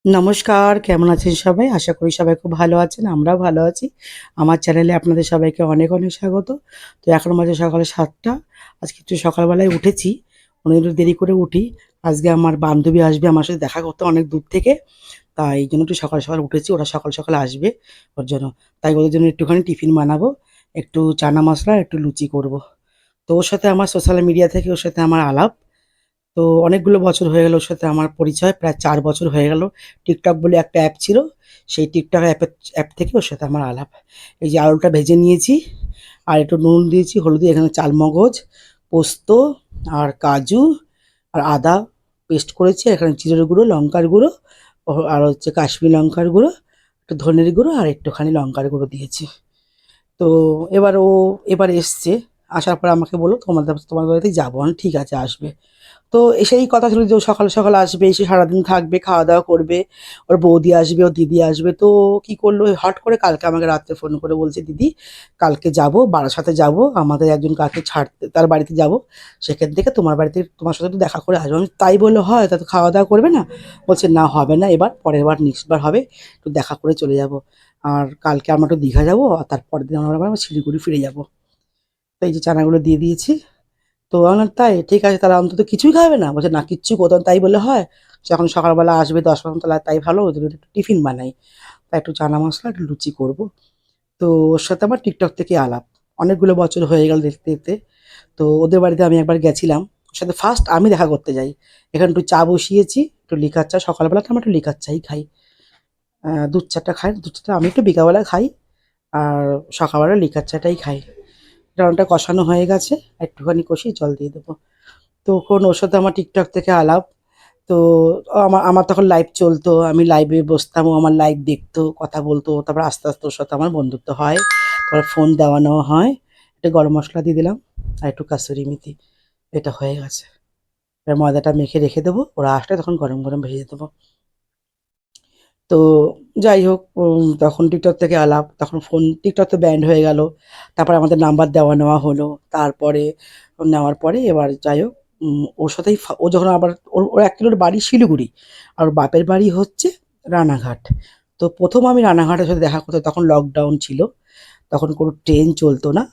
নমস্কার, কেমন আছেন সবাই? আশা করি সবাই খুব ভালো আছেন। আমরাও ভালো আছি। আমার চ্যানেলে আপনাদের সবাইকে অনেক, অনেক স্বাগত। তো এখন বাজে সকালে ৭ঃ০০। আজকে একটু সকালবেলায় উঠেছি। অনেক একটু দেরি করে উঠি। আজকে আমার বান্ধবী আসবে আমার সাথে দেখা করতে অনেক দূর থেকে। তাই জন্য একটু সকাল, সকাল উঠেছি। ওরা সকাল, সকাল আসবে ওর জন্য। তাই ওদের জন্য একটুখানি টিফিন বানাবো। একটু চানা মসলা, একটু লুচি করব। তো ওর সাথে আমার সোশ্যাল মিডিয়া থেকে ওর সাথে আমার আলাপ। তো অনেকগুলো বছর হয়ে গেল ওর সাথে আমার পরিচয়। প্রায় ৪ বছর হয়ে গেল। TikTok বলে একটা অ্যাপ ছিল। সেই TikTok অ্যাপ থেকে ওর সাথে আমার আলাপ। এই যে আলুটা ভেজে নিয়েছি, আর একটু নুন দিয়েছি, হলুদ দিয়ে এখানে চালমগজ, পোস্ত আর কাজু আর আদা পেস্ট করেছি। এখানে জিরের গুঁড়ো, লঙ্কার গুঁড়ো আর হচ্ছে কাশ্মীরি লঙ্কার গুঁড়ো, একটু ধনের গুঁড়ো আর একটুখানি লঙ্কার গুঁড়ো দিয়েছি। তো এবার এসছে। আসার পরে আমাকে বলল, তোমাদের বাড়িতে যাবো। আমি ঠিক আছে, আসবে। তো এসেই কথা ছিল যে ও সকাল, সকাল আসবে, এসে সারাদিন থাকবে, খাওয়া-দাওয়া করবে। ওর বৌদি আসবে, ওর দিদি আসবে। তো কি করলো, হট করে কালকে আমাকে রাত্রে ফোন করে বলছে, "দিদি, কালকে যাবো, বারাসাতে যাবো। আমাদের একজন কাকে ছাড়তে তার বাড়িতে যাবো। সেখান থেকে তোমার বাড়িতে তোমার সাথে একটু দেখা করে আসবো।" আমি তাই বললে হয়? তা তো খাওয়া-দাওয়া করবে না? বলছে, "না, হবে না এবার, পরের বার নেক্সট বার হবে। একটু দেখা করে চলে যাবো। আর কালকে আমরা একটু দীঘা যাবো, আর তার পরের দিন আমরা আবার শিলিগুড়ি ফিরে যাবো।" তো এই যে চানাগুলো দিয়ে দিয়েছি। তো আমি বললাম, "তাই? ঠিক আছে, তাহলে অন্তত কিছুই খাবে না?" বলছে, "না, কিচ্ছু কোথাও।" তাই বললে হয়? যখন সকালবেলা আসবে ১০-১৫, তাহলে তাই ভালো, ওদের জন্য একটু টিফিন বানাই। তাই একটু চানা মসলা, একটু লুচি করব। তো ওর সাথে আমার TikTok থেকে আলাপ। অনেকগুলো বছর হয়ে গেল দেখতে, দেখতে। তো ওদের বাড়িতে আমি একবার গেছিলাম। ওর সাথে ফার্স্ট আমি দেখা করতে যাই। এখানে একটু চা বসিয়েছি, একটু লিকার চা। সকালবেলাটা আমরা একটু লিকার চাই খাই। দুধ চাটা খাই, দুধ চাটা আমি একটু বিকালবেলা খাই। আর সকালবেলা লিকার চাটাই খাই। রান্নাটা কষানো হয়ে গেছে, একটুখানি কষিয়ে জল দিয়ে দেবো। তখন ওর সাথে আমার TikTok থেকে আলাপ। তো আমার আমার তখন লাইভ চলতো। আমি লাইভে বসতাম, ও আমার লাইভ দেখতো, কথা বলতো। তারপর আস্তে, আস্তে ওর সাথে আমার বন্ধুত্ব হয়। তারপর ফোন দেওয়া নেওয়া হয়। একটু গরম মসলা দিয়ে দিলাম আর একটু কাসুরি মেথি। এটা হয়ে গেছে। এবার ময়দাটা মেখে রেখে দেবো। ওরা আসলে তখন গরম, গরম ভেজে দেবো। তো যাই হোক, তখন TikTok থেকে আলাপ। তখন TikTok তো ব্যান্ড হয়ে গেল। তারপরে আমাদের নাম্বার দেওয়া নেওয়া হলো। তারপরে নেওয়ার পরে এবার যাই হোক, ওর সাথেই ও যখন আবার ওর অ্যাকচুয়ালি ওর বাড়ি শিলিগুড়ি। আর ওর বাপের বাড়ি হচ্ছে রানাঘাট। তো ১ম আমি রানাঘাটের সাথে দেখা করতে, তখন লকডাউন ছিল। তখন কোনো ট্রেন চলতো না।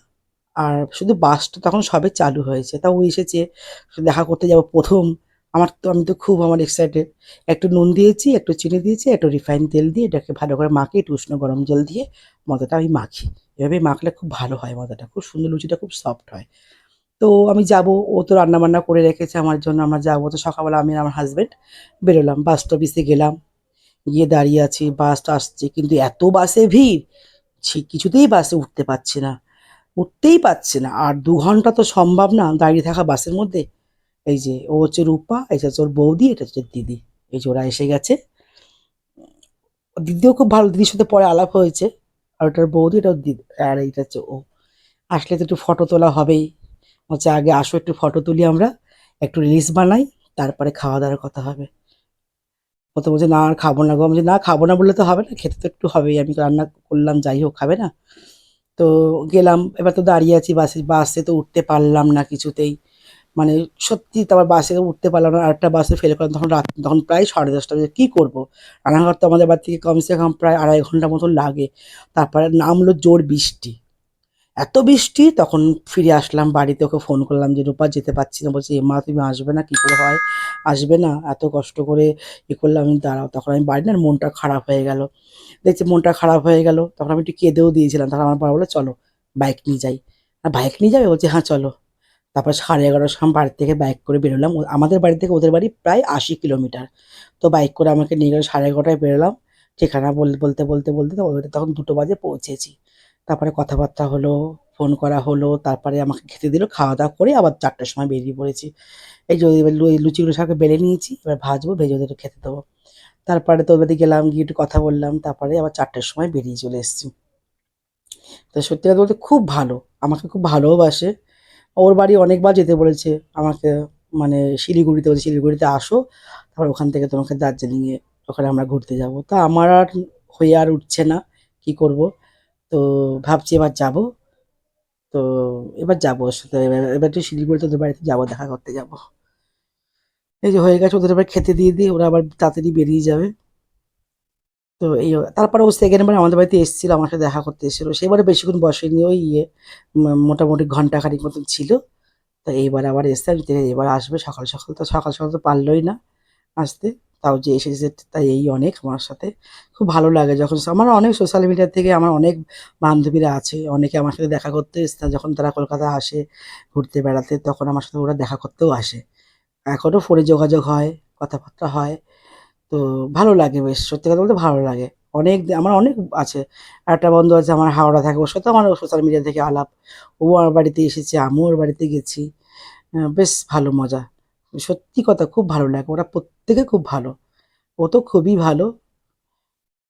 আর শুধু বাসটা তখন সবে চালু হয়েছে। তা ও এসেছে, দেখা করতে যাবো ১ম। আমি তো খুব এক্সাইটেড। একটু নুন দিয়েছি, একটু চিনি দিয়েছি, একটু রিফাইন তেল দিয়ে এটাকে ভালো করে মাখিয়ে একটু উষ্ণ গরম জল দিয়ে ময়দাটা আমি মাখি। এভাবে মাখলে খুব ভালো হয় ময়দাটা। খুব সুন্দর, লুচিটা খুব সফট হয়। তো আমি যাবো, ও তো রান্নাবান্না করে রেখেছে আমার জন্য। আমরা যাবো। তো সকালবেলা আমি আর আমার হাসব্যান্ড বেরোলাম। বাস স্টপেজে গেলাম। গিয়ে দাঁড়িয়ে আছি, বাস আসছে। কিন্তু এত বাসে ভিড়, কিছুতেই বাসে উঠতে পারছি না। উঠতেই পারছি না। আর ২ ঘন্টা তো সম্ভব না দাঁড়িয়ে থাকা বাসের মধ্যে। এই যে ও হচ্ছে রূপা, এটা হচ্ছে ওর বৌদি, এটা হচ্ছে দিদি। এই যে ওরা এসে গেছে। ওর দিদিও খুব ভালো, দিদির সাথে পরে আলাপ হয়েছে। আর ওটার বৌদি, এটা ওর দিদি, আর এইটা হচ্ছে ও। আসলে তো একটু ফটো তোলা হবেই। হচ্ছে আগে আসো, একটু ফটো তুলি আমরা, একটু রিলস বানাই, তারপরে খাওয়া দাওয়ার কথা হবে। ও তো বলছে, "না, আর খাবো না গো।" আমি বলছি, "না, খাবো না বললে তো হবে না, খেতে তো একটু হবেই। আমি তো রান্না করলাম, যাই হোক, খাবে না?" তো গেলাম। এবার তো দাঁড়িয়ে আছি বাসে, বাসে তো উঠতে পারলাম না কিছুতেই। মানে সত্যি, তারপর বাসে উঠতে পারলাম না। আরেকটা বাসে ফেল করলাম। তখন রাত, তখন প্রায় 10:30 বাজে। কি করবো? রানাঘাট তো আমাদের বাড়ি থেকে কমসে কম প্রায় ২.৫ ঘন্টা মতন লাগে। তারপরে নামলো জোর বৃষ্টি। এত বৃষ্টি, তখন ফিরে আসলাম বাড়িতে। ওকে ফোন করলাম যে, "রূপা, যেতে পারছি না।" বলছে, "এমা, তুমি আসবে না? কি করে হয়? আসবে না? এত কষ্ট করে করলাম।" আমি, "দাঁড়াও।" তখন আমি বাড়ি না, মনটা খারাপ হয়ে গেল। দেখছি মনটা খারাপ হয়ে গেল। তখন আমি একটু কেঁদেও দিয়েছিলাম। তখন আমার বাবা বলল, "চলো, বাইক নিয়ে যাই।" "বাইক নিয়ে যাবে?" বলছি, "হ্যাঁ, চলো।" তারপর 11:30 সময় বাড়ি থেকে বাইক করে বেরোলাম। আমাদের বাড়ি থেকে ওদের বাড়ি প্রায় ৮০ কিলোমিটার। তো বাইক করে আমাকে নিয়ে গেল। 11:30টায় বেরোলাম। ঠিকানা বলতে তো ওদের তখন ২টো বাজে পৌঁছেছি। তারপরে কথাবার্তা হলো, ফোন করা হলো। তারপরে আমাকে খেতে দিল। খাওয়া-দাওয়া করে আবার ৪টার সময় বেরিয়ে পড়েছি। এই যে এবার লুচিগুলো সব বেলে নিয়েছি। এবার ভাজবো, ভেজে ওদের খেতে দেবো। তারপরে তো ওদের বাড়ি গেলাম, গিয়ে একটু কথা বললাম। তারপরে আবার ৪টার সময় বেরিয়ে চলে এসেছি। তো সত্যি কথা বলতে খুব ভালো। আমাকে খুব ভালোও বাসে। ওর বাড়ি অনেকবার যেতে বলেছে আমাকে, মানে শিলিগুড়িতে। বলছে, "শিলিগুড়িতে আসো, তারপর ওখান থেকে তোমাকে দার্জিলিংয়ে, ওখানে আমরা ঘুরতে যাবো।" তা আমার আর হয়ে আর উঠছে না। কি করব? তো ভাবছি এবার যাবো। তো এবার যাবো ওর সাথে। এবার একটু শিলিগুড়িতে ওদের বাড়িতে যাবো, দেখা করতে যাবো। এই যে হয়ে গেছে, ওদের এবার খেতে দিয়ে দিই। ওরা আবার তাড়াতাড়ি বেরিয়ে যাবে। তো এই তারপরে ও সেকেন্ড বার আমাদের বাড়িতে এসেছিল, আমার সাথে দেখা করতে এসেছিল। সেবারে বেশিক্ষণ বসেনি, ওই মোটামুটি ঘন্টাখানেক মতন ছিল। তো এইবার আবার এসছে, আমি দেখি এবার আসবে সকাল সকাল, তো সকাল সকাল তো পারলোই না আসতে। তাও যে এসেছে তাই এই অনেক আমার সাথে। খুব ভালো লাগে যখন আমার অনেক সোশ্যাল মিডিয়া থেকে আমার অনেক বান্ধবীরা আছে, অনেকে আমার সাথে দেখা করতে এসছে যখন তারা কলকাতা আসে ঘুরতে বেড়াতে, তখন আমার সাথে ওরা দেখা করতেও আসে। এখনও ফোনে যোগাযোগ হয়, কথাবার্তা হয়। তো ভালো লাগে বেশ, সত্যি কথা বলতে ভালো লাগে। আমার অনেক আছে। আরেকটা বন্ধু আছে আমার হাওড়া থাকে, ওর সাথেও আমার সোশ্যাল মিডিয়া থেকে আলাপ। ও আমার বাড়িতে এসেছে, আমিও ওর বাড়িতে গেছি। বেশ ভালো মজা। সত্যি কথা খুব ভালো লাগে, ওরা প্রত্যেকে খুব ভালো। ও তো খুবই ভালো।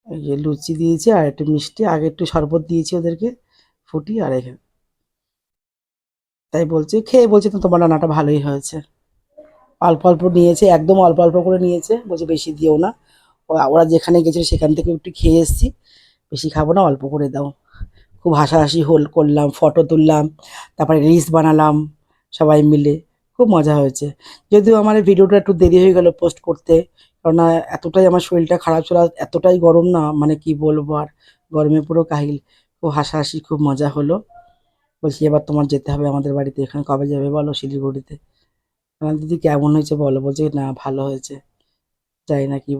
এই যে লুচি দিয়েছে আর একটু মিষ্টি, আগে একটু শরবত দিয়েছি ওদেরকে ফুটিয়ে, আর এখানে তাই বলছে, খেয়ে বলছে তো তোমার রান্নাটা ভালোই হয়েছে। অল্প অল্প নিয়েছে, একদম অল্প অল্প করে নিয়েছে, বলছে বেশি দিও না। ওরা যেখানে গেছিল সেখান থেকে একটু খেয়ে এসেছি, বেশি খাবো না, অল্প করে দাও। খুব হাসাহাসি করলাম, ফটো তুললাম, তারপরে রিলস বানালাম সবাই মিলে। খুব মজা হয়েছে। যদিও আমার এই ভিডিওটা একটু দেরি হয়ে গেল পোস্ট করতে, কেননা এতটাই আমার শরীরটা খারাপ ছিল, আর এতটাই গরম না, মানে কি বলবো আর, গরমে পুরো কাহিল। খুব হাসাহাসি, খুব মজা হলো। বলছি এবার তোমার যেতে হবে আমাদের বাড়িতে, এখানে কবে যাবে বলো শিলিগুড়িতে? দিদি কেমন হয়েছে বলো? বলছে না ভালো হয়েছে। জানি না কি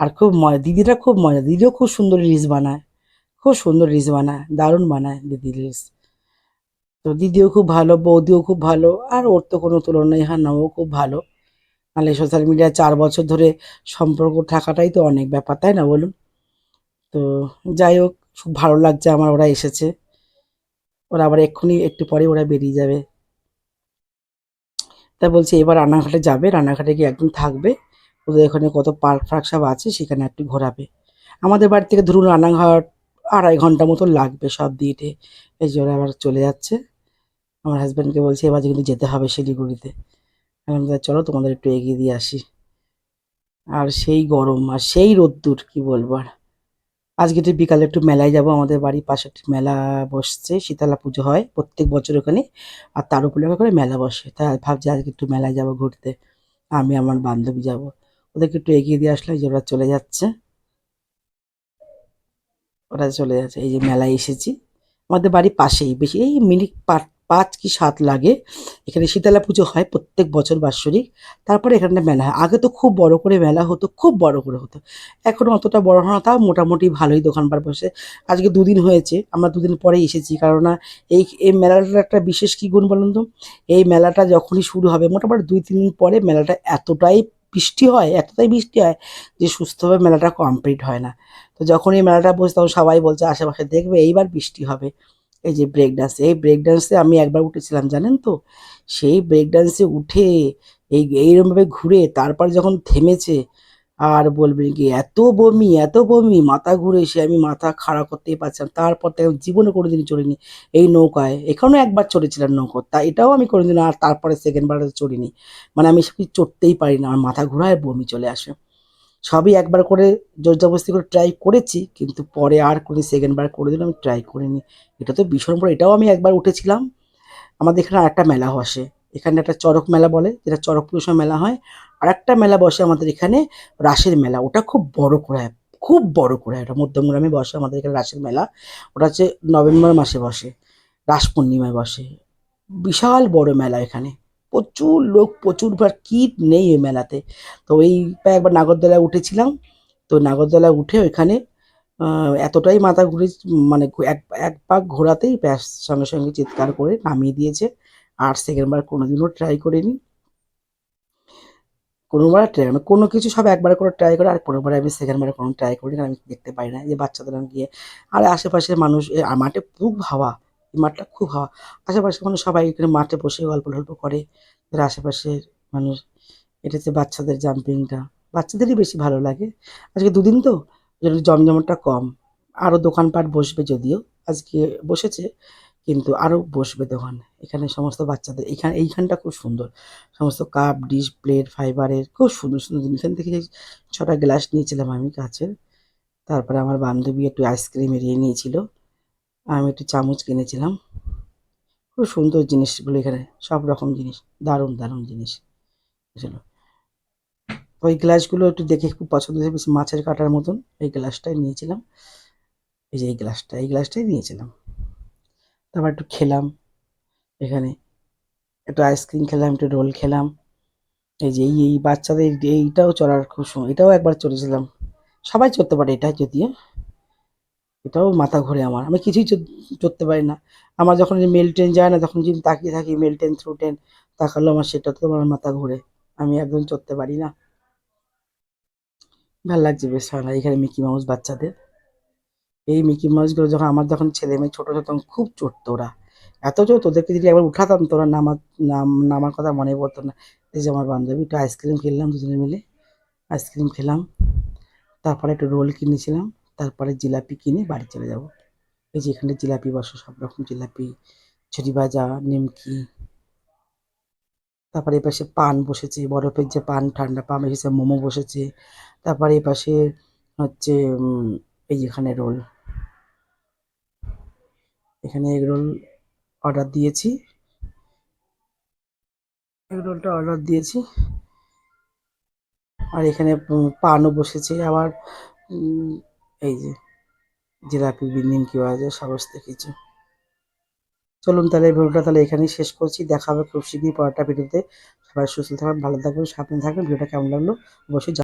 আর খুব মজা, দিদিটা খুব মজা, দিদিও খুব সুন্দর রিলস বানায়। খুব সুন্দর রিলস বানায়, দারুণ বানায় দিদি রিলস। তো দিদিও খুব ভালো, বৌদিও খুব ভালো, আর ওর তো কোনো তুলনাই হয় না, ও খুব ভালো। নাহলে সোশ্যাল মিডিয়ায় 4 বছর ধরে সম্পর্ক থাকাটাই তো অনেক ব্যাপার, তাই না বলুন? তো যাই হোক, খুব ভালো লাগছে আমার ওরা এসেছে। ওরা আবার এক্ষুনি একটু পরে ওরা বেরিয়ে যাবে। তা বলছি এবার রানাঘাটে যাবে, রানাঘাটে গিয়ে একদিন থাকবে। ওদের এখানে কত পার্ক ফার্ক সব আছে, সেখানে একটু ঘোরাবে। আমাদের বাড়ি থেকে ধরুন রানাঘাট 2.5 ঘন্টা মতো লাগবে সব দিয়ে। এই যে ওরা আবার চলে যাচ্ছে। আমার হাজব্যান্ডকে বলছি এবার কিন্তু যেতে হবে শিলিগুড়িতে। আমি বললাম, চলো তোমাদের একটু এগিয়ে দিয়ে আসি। আর সেই গরম আর সেই রোদ্দুর, কি বলবো আর। আজকে তো বিকালে একটু মেলায় যাব, আমাদের বাড়ির পাশে একটি মেলা বসছে, শীতলা পুজো হয় প্রত্যেক বছর ওখানে। আর তার উপলক্ষে করে মেলা বসে, তাই ভাবছি আজকে একটু মেলায় যাব ঘুরতে। আমি আমার বান্ধবী যাব। ওদেরকে একটু এগিয়ে দিয়ে আসলে, এই যে ওরা চলে যাচ্ছে। ওরা চলে যাচ্ছে, এই যে মেলায় এসেছি। আমাদের বাড়ির পাশেই, বেশি এই মিনিট 5 কি 7 লাগে। এখানে শীতলা পুজো হয় প্রত্যেক বছর বাৎসরিক। তারপরে এখানে মেলা হয়। আগে তো খুব বড় করে মেলা হতো, খুব বড় করে হতো। এখন অতটা বড় হয় না, তাও মোটামুটি ভালোই দোকানপাট বসে। আজকে 2 দিন হয়েছে, আমরা 2 দিন পরে এসেছি, কেননা এই মেলাটার একটা বিশেষ কী গুণ বলুন তো। এই মেলাটা যখনই শুরু হবে মোটামুটি 2-3 দিন পরে মেলাটা এতটাই বৃষ্টি হয় যে সুস্থভাবে মেলাটা কমপ্লিট হয় না। তো যখন এই মেলাটা বসে তখন সবাই বলছে আশেপাশে দেখবে এইবার বৃষ্টি হবে। এই যে ব্রেক ডান্স, এই ব্রেক ডান্সে আমি একবার উঠেছিলাম জানেন তো। সেই ব্রেক ডান্সে উঠে এইরকমভাবে ঘুরে তারপর যখন থেমেছে, আর বলবেন কি, এত বমি, মাথা ঘুরে এসে আমি মাথা খাড়া করতেই পারছিলাম। তারপর থেকে আমি জীবনে কোনোদিন চড়িনি এই নৌকায়। এখানেও একবার চড়েছিলাম নৌকো, তা এটাও আমি কোনোদিন, আর তারপরে সেকেন্ড বার চড়িনি। মানে আমি সব কিছু চড়তেই পারি না, আমার মাথা ঘোরায়, বমি চলে আসে। সবই একবার করে জোরজবরদস্তি করে ট্রাই করেছি, কিন্তু পরে আর কোনো সেকেন্ড বার কোনোদিন আমি ট্রাই করিনি। এটা তো ভীষণ বড়, এটাও আমি একবার উঠেছিলাম। আমাদের এখানে আরেকটা মেলা বসে, এখানে একটা চড়ক মেলা বলে, যেটা চড়ক পুজোর সময় মেলা হয়। আর একটা মেলা বসে আমাদের এখানে, রাসের মেলা, ওটা খুব বড় করে হয়। খুব বড় করে হয়, ওটা মধ্যমগ্রামে বসে আমাদের এখানে রাসের মেলা। ওটা হচ্ছে নভেম্বর মাসে বসে, রাস পূর্ণিমায় বসে। বিশাল বড় মেলা এখানে, প্রচুর লোক, প্রচুর ভাড়, কী নেই ওই মেলাতে। তো একবার নাগরদোলায় উঠেছিলাম। তো নাগরদোলায় উঠে ওইখানে এতটাই মাথা ঘুরে, মানে এক পাক ঘোরাতেই ব্যাস সঙ্গে সঙ্গে চিৎকার করে নামিয়ে দিয়েছে। আর সেকেন্ড বার কোনোদিনও ট্রাই করিনি। কোনোবার ট্রাই মানে কোনো কিছু সব একবার করে ট্রাই করে, আর কোনোবারে আমি সেকেন্ড বারে কোনো ট্রাই করি না, আমি দেখতে পাই না যে বাচ্চাদের আমি গিয়ে। আর আশেপাশের মানুষ মাঠে খুব হাওয়া, এই মাঠটা খুব হাওয়া। আশেপাশে মানুষ সবাই এখানে মাঠে বসে গল্প টল্প করে, এর আশেপাশের মানুষ। এটা হচ্ছে বাচ্চাদের জাম্পিংটা, বাচ্চাদেরই বেশি ভালো লাগে। আজকে 2 দিন তো, ওই জন্য জমজমাটটা কম। আরও দোকানপাট বসবে যদিও, আজকে বসেছে, কিন্তু আরও বসবে দোকান। এখানে সমস্ত বাচ্চাদের, এইখানটা খুব সুন্দর। সমস্ত কাপ, ডিশ, প্লেট ফাইবারের, খুব সুন্দর সুন্দর জিনিস। এখান থেকে 6টা গ্লাস নিয়েছিলাম আমি কাচের। তারপরে আমার বান্ধবী একটু আইসক্রিম এড়িয়ে নিয়েছিল, আমি একটু চামচ কিনেছিলাম। খুব সুন্দর জিনিসগুলো এখানে, সব রকম জিনিস, দারুণ দারুণ জিনিস ছিল। ওই গ্লাসগুলো একটু দেখে খুব পছন্দ হয়েছে, বেশ মাছের কাঁটার মতন। এই গ্লাসটাই নিয়েছিলাম, এই যে এই গ্লাসটাই নিয়েছিলাম। তারপর একটু খেলাম এখানে, একটু আইসক্রিম খেলাম, একটু রোল খেলাম। এই যে এই বাচ্চাদের এইটাও চড়ার খুব সময়, এটাও একবার চড়েছিলাম। সবাই চড়তে পারে এটা যদিও, এটাও মাথা ঘোরে আমার, আমি কিছুই চড়তে পারি না। আমার যখন যে মেল ট্রেন যায় না, তখন যদি তাকিয়ে থাকি মেল ট্রেন থ্রু ট্রেন, তাকালেও আমার সেটা তো আমার মাথা ঘোরে, আমি একদম চড়তে পারি না। ভাল লাগছে বেশ ভালো। এখানে মিকি মাউস বাচ্চাদের, এই মিকি মাউসগুলো যখন আমার যখন ছেলে মেয়ে ছোট ছোট তখন খুব চড়তো ওরা, এত চড়তো ওদেরকে যদি একবার উঠাতাম তো ওরা নামার কথা মনে পড়তো না। এই যে আমার বান্ধবী, একটু আইসক্রিম খেলাম দুজনে মিলে, আইসক্রিম খেলাম, তারপরে একটু রোল কিনেছিলাম, তারপরে জিলাপি কিনে বাড়ি চলে যাব। এই যে এখানে জিলাপি বসে, সব রকম জিলাপি, ঝুরি ভাজা, নিমকি, তারপরে এপাশে পান বসেছে, বরফের যে পান, ঠান্ডা পান এসেছে, মোমো বসেছে। তারপরে এপাশে হচ্ছে এই যেখানে রোল, এখানে এগ রোল অর্ডার দিয়েছি, এগ রোলটা অর্ডার দিয়েছি। আর এখানে পানও বসেছে আবার, উম, এই যে জিলাপি, নিমকি ভাজা, সমস্ত কিছু। চলুন তাহলে এই ভিডিওটা তাহলে এখানেই শেষ করছি, দেখা হবে খুব শীঘ্রই পরেরটা ভিডিওতে। সবাই সুস্থ থাকবেন, ভালো থাকবেন, সাবধানে থাকবেন। ভিডিওটা কেমন লাগলো অবশ্যই